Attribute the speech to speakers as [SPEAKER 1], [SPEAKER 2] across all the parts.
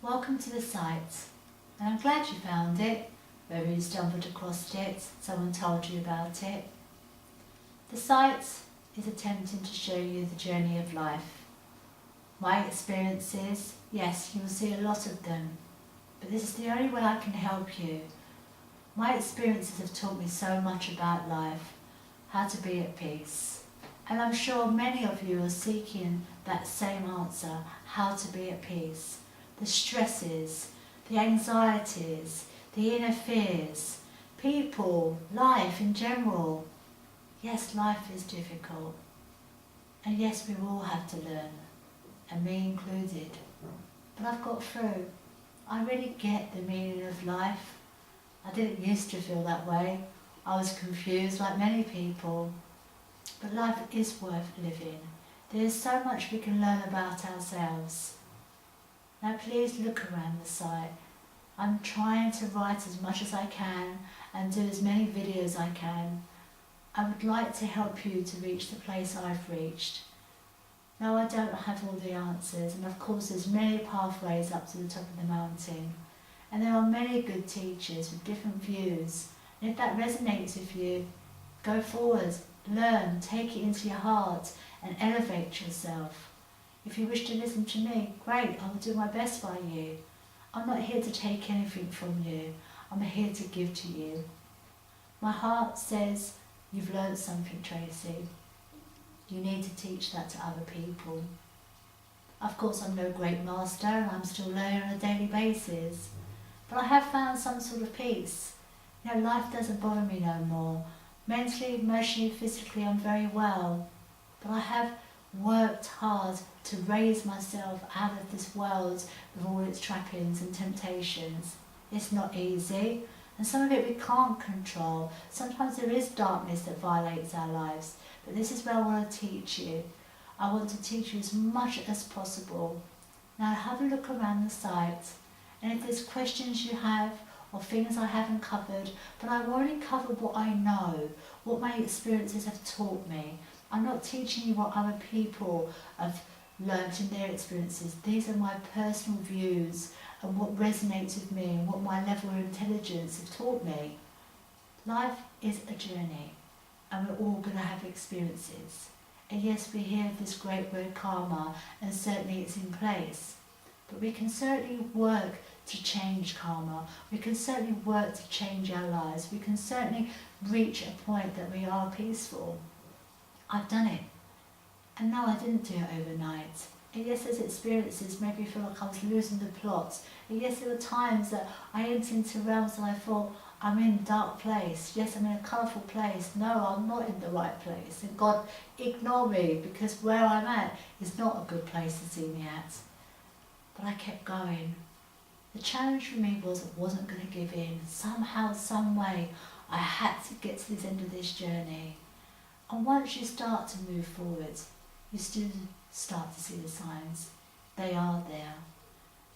[SPEAKER 1] Welcome to the site, and I'm glad you found it, whether you stumbled across it, someone told you about it. The site is attempting to show you the journey of life. My experiences, yes, you will see a lot of them, but this is the only way I can help you. My experiences have taught me so much about life, how to be at peace. And I'm sure many of you are seeking that same answer, how to be at peace. The stresses, the anxieties, the inner fears, people, life in general. Yes, life is difficult. And yes, we all have to learn, and me included. But I've got through. I really get the meaning of life. I didn't used to feel that way. I was confused like many people. But life is worth living. There is so much we can learn about ourselves. Now please look around the site. I'm trying to write as much as I can and do as many videos as I can. I would like to help you to reach the place I've reached. Now I don't have all the answers, and of course there's many pathways up to the top of the mountain. And there are many good teachers with different views. And if that resonates with you, go forward, learn, take it into your heart and elevate yourself. If you wish to listen to me, great, I will do my best by you. I'm not here to take anything from you, I'm here to give to you. My heart says, you've learned something, Tracy. You need to teach that to other people. Of course, I'm no great master and I'm still learning on a daily basis. But I have found some sort of peace. Life doesn't bother me no more. Mentally, emotionally, physically, I'm very well. But I have worked hard to raise myself out of this world with all its trappings and temptations. It's not easy, and some of it we can't control. Sometimes there is darkness that violates our lives, but this is where I want to teach you. I want to teach you as much as possible. Now have a look around the site, and if there's questions you have or things I haven't covered, but I've already covered what I know, what my experiences have taught me. I'm not teaching you what other people have learnt in their experiences. These are my personal views and what resonates with me and what my level of intelligence have taught me. Life is a journey, and we're all going to have experiences. And yes, we hear this great word karma, and certainly it's in place. But we can certainly work to change karma. We can certainly work to change our lives. We can certainly reach a point that we are peaceful. I've done it. And no, I didn't do it overnight. And yes, there's experiences made me feel like I was losing the plot. And yes, there were times that I entered into realms that I thought, I'm in a dark place. Yes, I'm in a colourful place. No, I'm not in the right place. And God, ignore me, because where I'm at is not a good place to see me at. But I kept going. The challenge for me was I wasn't going to give in. Somehow, some way, I had to get to this end of this journey. And once you start to move forward, you still start to see the signs. They are there.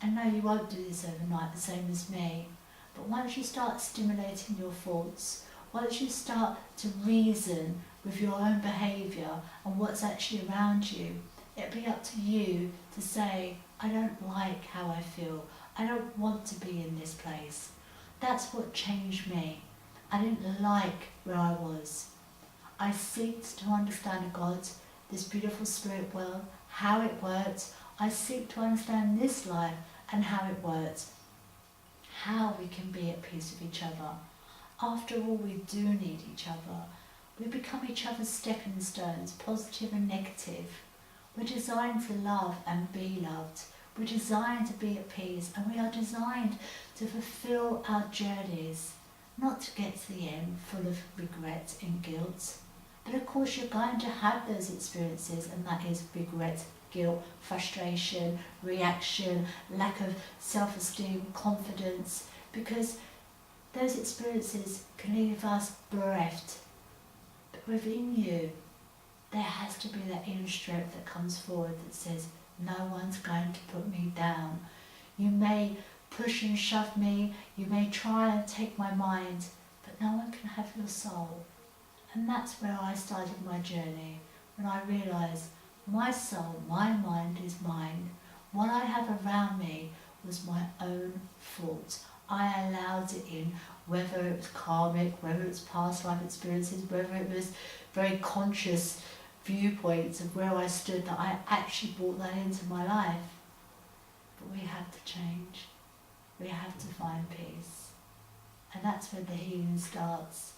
[SPEAKER 1] And no, you won't do this overnight, the same as me. But once you start stimulating your thoughts, once you start to reason with your own behaviour and what's actually around you, it'll be up to you to say, I don't like how I feel. I don't want to be in this place. That's what changed me. I didn't like where I was. I seek to understand God, this beautiful spirit world, how it works. I seek to understand this life and how it works. How we can be at peace with each other. After all, we do need each other. We become each other's stepping stones, positive and negative. We're designed to love and be loved. We're designed to be at peace, and we are designed to fulfill our journeys, not to get to the end full of regret and guilt. But of course you're going to have those experiences, and that is regret, guilt, frustration, reaction, lack of self-esteem, confidence, because those experiences can leave us bereft. But within you, there has to be that inner strength that comes forward that says, no one's going to put me down. You may push and shove me, you may try and take my mind, but no one can have your soul. And that's where I started my journey, when I realised my soul, my mind is mine. What I have around me, was my own fault. I allowed it in, whether it was karmic, whether it was past life experiences, whether it was very conscious viewpoints of where I stood, that I actually brought that into my life. But we have to change. We have to find peace. And that's where the healing starts.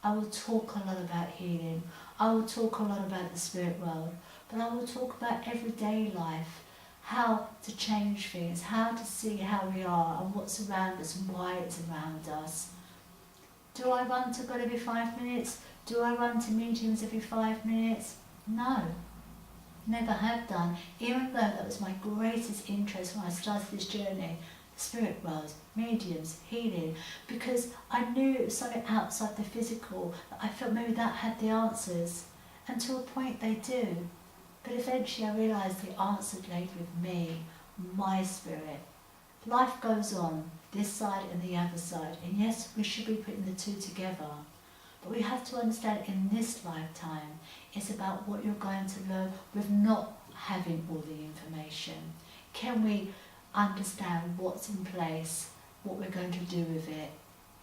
[SPEAKER 1] I will talk a lot about healing. I will talk a lot about the spirit world. But I will talk about everyday life. How to change things. How to see how we are and what's around us and why it's around us. Do I run to God every 5 minutes? Do I run to meetings every 5 minutes? No. Never have done. Even though that was my greatest interest when I started this journey. The spirit world, mediums, healing, because I knew it was something outside the physical, that I felt maybe that had the answers, and to a point they do, but eventually I realised the answer lay with me, my spirit. Life goes on, this side and the other side, and yes, we should be putting the two together, but we have to understand in this lifetime, it's about what you're going to learn with not having all the information. Can we understand what's in place, what we're going to do with it,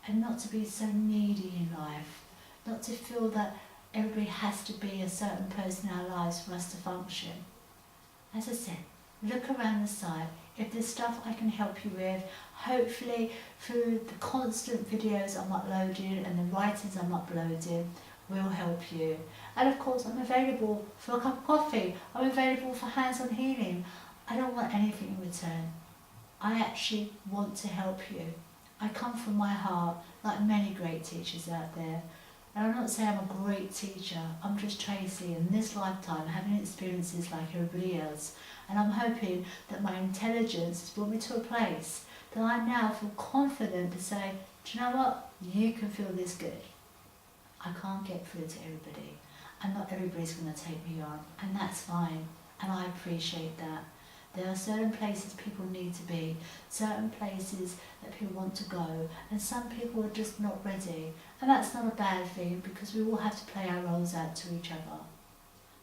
[SPEAKER 1] and not to be so needy in life, not to feel that everybody has to be a certain person in our lives for us to function. As I said, look around the side. If there's stuff I can help you with, hopefully through the constant videos I'm uploading and the writings I'm uploading will help you. And of course I'm available for a cup of coffee, I'm available for hands-on healing. I don't want anything in return. I actually want to help you. I come from my heart, like many great teachers out there. And I'm not saying I'm a great teacher, I'm just Tracy in this lifetime having experiences like everybody else. And I'm hoping that my intelligence has brought me to a place that I now feel confident to say, do you know what, you can feel this good. I can't get through to everybody, and not everybody's going to take me on, and that's fine, and I appreciate that. There are certain places people need to be, certain places that people want to go, and some people are just not ready. And that's not a bad thing, because we all have to play our roles out to each other.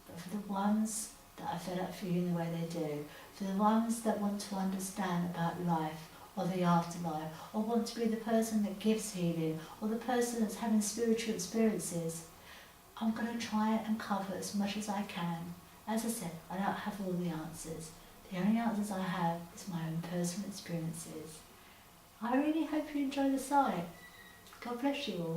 [SPEAKER 1] But for the ones that are fed up feeling the way they do, for the ones that want to understand about life, or the afterlife, or want to be the person that gives healing, or the person that's having spiritual experiences, I'm going to try and cover as much as I can. As I said, I don't have all the answers. The only answers I have is my own personal experiences. I really hope you enjoy the site. God bless you all.